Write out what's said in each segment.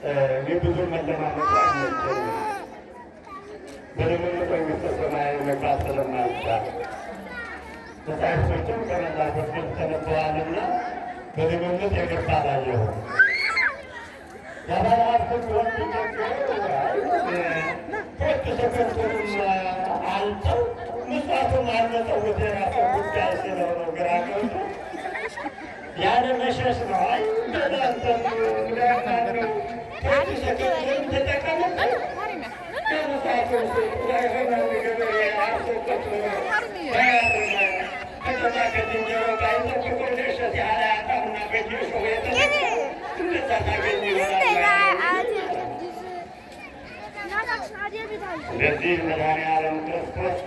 የብዙ መለማመጥ አይመቸኝ በልምምድ መንግሥተ ሰማይ መግባት ስለማይቻል መጽሐፍቶችም ከመላ በፊት ተነበዋልና በልምምድ የገባ ላለሁ የአባል ሀብቶች ወንድ ተሰከርቱንም አልጠው ምጽዋቱም አልመጠው ወደ ራሱ ጉዳይ ስለሆነው ግራ ገብቶ ያለ መሸሽ ነው። አይ በዳንተም እንዳያናነው ተሰከርቱንም ተጠቀሙበት ከምጽዋቱ ያይሆነ ገበሬ አርሶበት ከተማ ከዝንጀሮ ጋር ይጠብቆ ደሸት ያለ አጣምና በጅሾ እንደዛ ታገኝ ይሆናል። እንደዚህ መድኃኒዓለም ክርስቶስ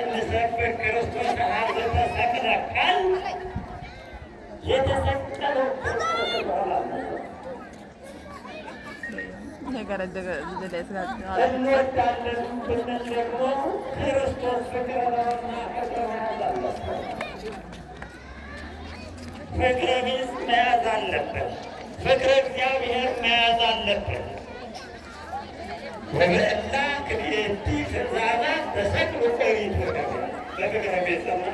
ንሰብክ ክርስቶስ ሀዘተ ሰቅለ ቃል የተሰቀለው እንወዳለን ብንል ደግሞ ክርስቶስ ፍቅር ነውና ፍቅረ ቢጽ መያዝ አለበት። ፍቅረ እግዚአብሔር መያዝ አለበት። ወበእላ ክልኤቲ ትእዛዛት ተሰቅሉ ኦሪት በፍቅረ ቢጽና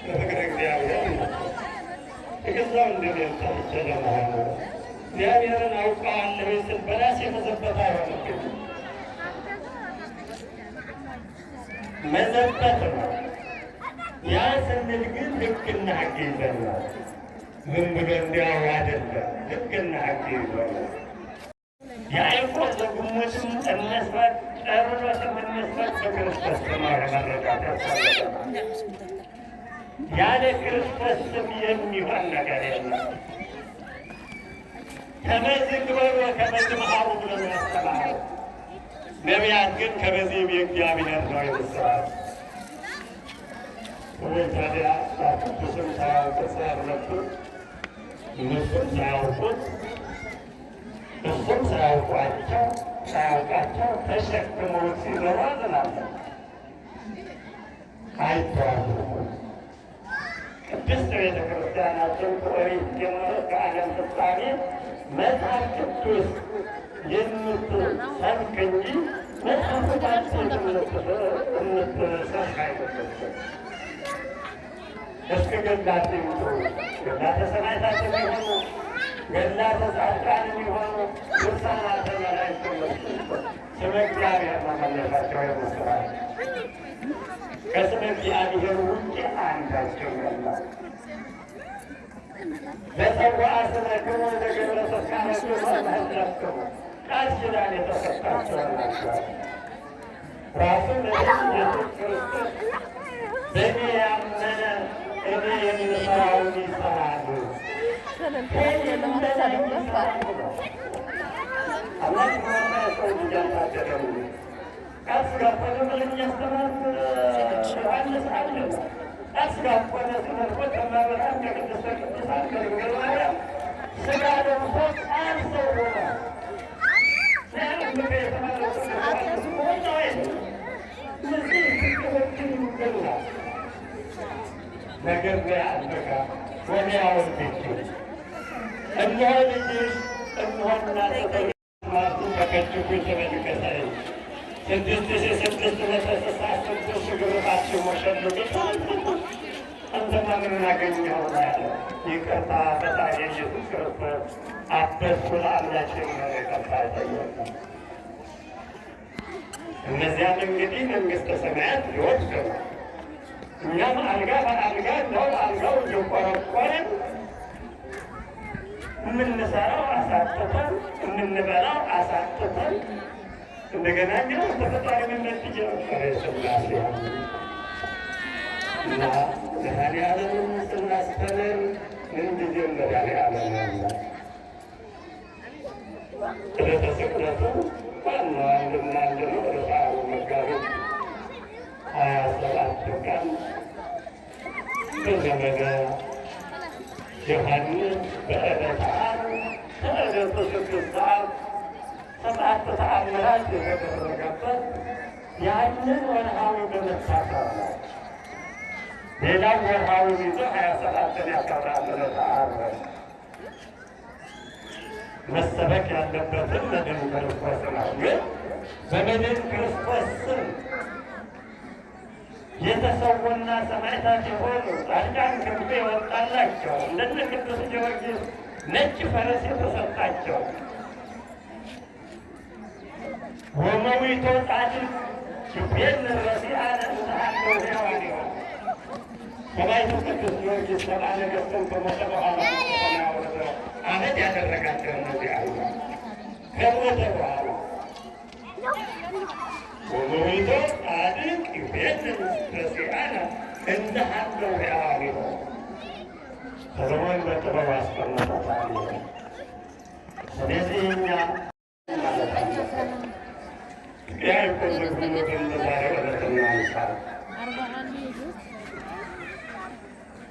በፍቅረ እግዚአብሔር እገዛው እንደሚያልጣ ለመሆኑ እግዚአብሔርን አውቀዋለሁ ስል በራሴ መዘበት አይሆንብኝ። መዘበት ነው። ያ ስንል ግን ሕግና ሕግ ይዘናል። ዝም ብሎ እንዲያው አይደለም። ሕግና ሕግ ይዘናል። የአይቆን ዘጉሞችን እነስበት ጨርሶትም እነስበት በክርስቶስ ስም መረዳት ያስፈልጋል። ያለ ክርስቶስ ስም የሚሆን ነገር የለም። ከመዝግበሩ ከመዝምሃሩ ብሎ ያስተማሩ ነቢያት ግን ከበዚህ የእግዚአብሔር ነው የምስራት ወይ ታዲያ ቅዱስም ሳያውቁት ሳያረቱ እነሱም ሳያውቁት እሱም ሳያውቃቸው ተሸክመውት ሲኖሩ አዝናለሁ። አይተዋወቁም። ቅድስት ቤተ ክርስቲያናችን ከኦሪት ጀምሮ ከዓለም ፍጻሜ መጽሐፍ ቅዱስ የምትሰብክ እንጂ መጽሐፎቻችን የምትሰብክ አይደለችም። እስከ ገድላት ይምጡ፣ ገድላተ ሰማዕታት የሚሆኑ ገድላተ ጻድቃን የሚሆኑ ድርሳናተ መላእክት ስመ እግዚአብሔር መመለሳቸው የምስራች ከስመ እግዚአብሔር ውጭ አንዳቸው የለም። ለጸዋ ስመክሙ ለገብረ ተስካረክሙ ለህዝረክሙ ቃል ኪዳን የተሰጣቸው ናቸው። ራሱ ኢየሱስ ክርስቶስ በእኔ ያመነ እኔ የምሰራውን ይሰራሉ። አምላክ ሆና ሰው ልጅ አልታደለም። ቃል ሥጋ ሆነ ብለን እያስተማርን ዮሐንስ አለ። ቃል ሥጋ ሆነ ስመልኮት ከማበራን ከቅድስተ ቅዱሳን ከድንግል ማርያም ሥጋ ለብሶ ቃል ሰው ሆነ። ነገር ያልበቃ ወዲያውን ቤቱ እነሆ ልጅሽ እነሆ እናተ ማቱ በከጅኩ ተመልከታይ 6,666 ግብራቸው መሸሉ አንተማ ምን አገኘው ያለ ይቅርታ ፈጣሪ ኢየሱስ ክርስቶስ አበሱ ለአምላችን ይቅርታ ይጠየቃል። እነዚያም እንግዲህ መንግሥተ ሰማያት ሊወርሱ ነው። እኛም አልጋ በአልጋ ነው አልጋው እየቆረቆረን የምንሰራው አሳጥተን የምንበላው አሳጥተን እንደገና ግን ተፈጣሪ ምነት ይጀምራል። ስላሴ እና መድኃኒዓለምን ስናስተምር ምን ጊዜ መድኃኒዓለም ነው ዕለተ ስቅለቱ ዋናው አንድና አንድ ነው። ዕለተ መጋቢት 27 ቀን በዘመነ ዮሐንስ በዕለተ ዓርብ ከዕለቱ 6 ሰዓት 7 ተአምራት የተደረገበት ያንን ወርሃዊ በመታሰብ ነው። ሌላው ወርሃዊ ይዞ 27 ያከብራል። ዕለተ ዓርብ መሰበክ ያለበትም መድኃኔ ክርስቶስ ነው። ግን በመድኃኔ ክርስቶስ ስም የተሰዉና ሰማዕታት የሆኑ ጻድቃን ክንፍ የወጣላቸው እንደነ ቅዱስ ጊዮርጊስ ነጭ ፈረስ የተሰጣቸው ወመዊቶ ጻድቅ ሽቤን ረሲአነ እንተሃለው ሕያዋን ይሆን ሰማዕቱ ቅዱስ ጊዮርጊስ ሰብአ ነገሥትን ከሞተ በኋላ ዓመት ያደረጋቸው እነዚህ አሉ። ከሞተ በኋላ ወመዊቶ ጻድቅ ሽቤን ረሲአነ እንተሃለው ሕያዋን ይሆን ሰሎሞን በጥበብ አስቀምጦታል። ስለዚህ እኛ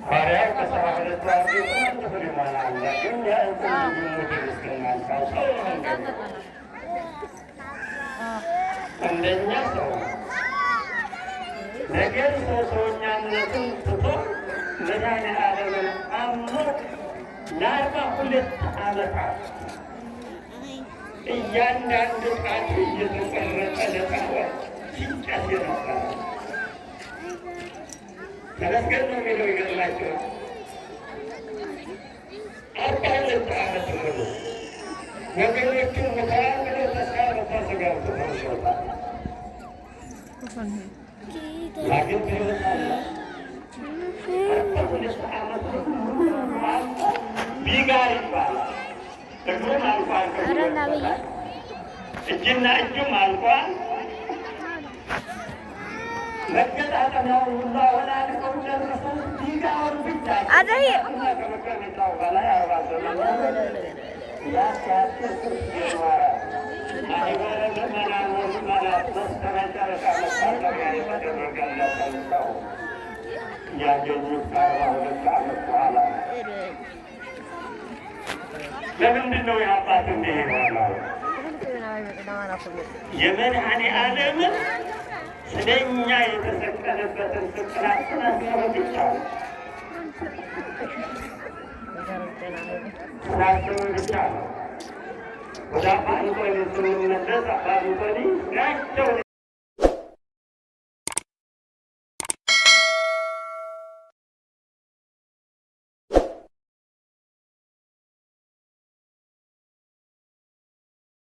ሐዋርያው ከሰባ ሁለቱ አንዱ ክፍል ይሆናል። ግን የእንቁን ግሙትን እስክናንሳው ሰው እንደኛ ሰው ነገር ሰውኛነትን ትቶ መድኃኔዓለምን አምኖ ለ42 ዓመታት እያንዳንዱ ጣቱ እየተቆረጠ ለጣዖት ሲጨስ ነበረ። ተመስገን ነው የሚለው ይገርማቸዋል። 42 ዓመት ሙሉ ወገኖቹ ሙተዋል ብለው ተስፋ በተስጋው ተፈርሾታል። ላግን በሕይወት አለ። 42 ዓመት ቢጋር ይባላል። እግሩም አልቋል፣ እጅና እጁም አልቋል። መገጣጠሚያው ሁሉ አወላልቀው ደረሰው። ቢጋውን ብቻ ከመቀመጫው በላይ 40 ዘመን ያስያስር ይኖራል። ማኅበረ ምዕመናን ወምዕመናት በስተመጨረሻ መታሰቢያ የተደረገለት ሰው ያገኙት ከ42 ዓመት በኋላ። ለምንድን ነው የአባት እንዲህ ይሆናል? የመድኃኔዓለምን ስለኛ የተሰቀለበትን ስቅላት ስላሰበ ብቻ ነው። ስላሰበ ብቻ ነው። ወደ አባ እንጦንስ ስንመለስ አባ እንጦንስ ስራቸውን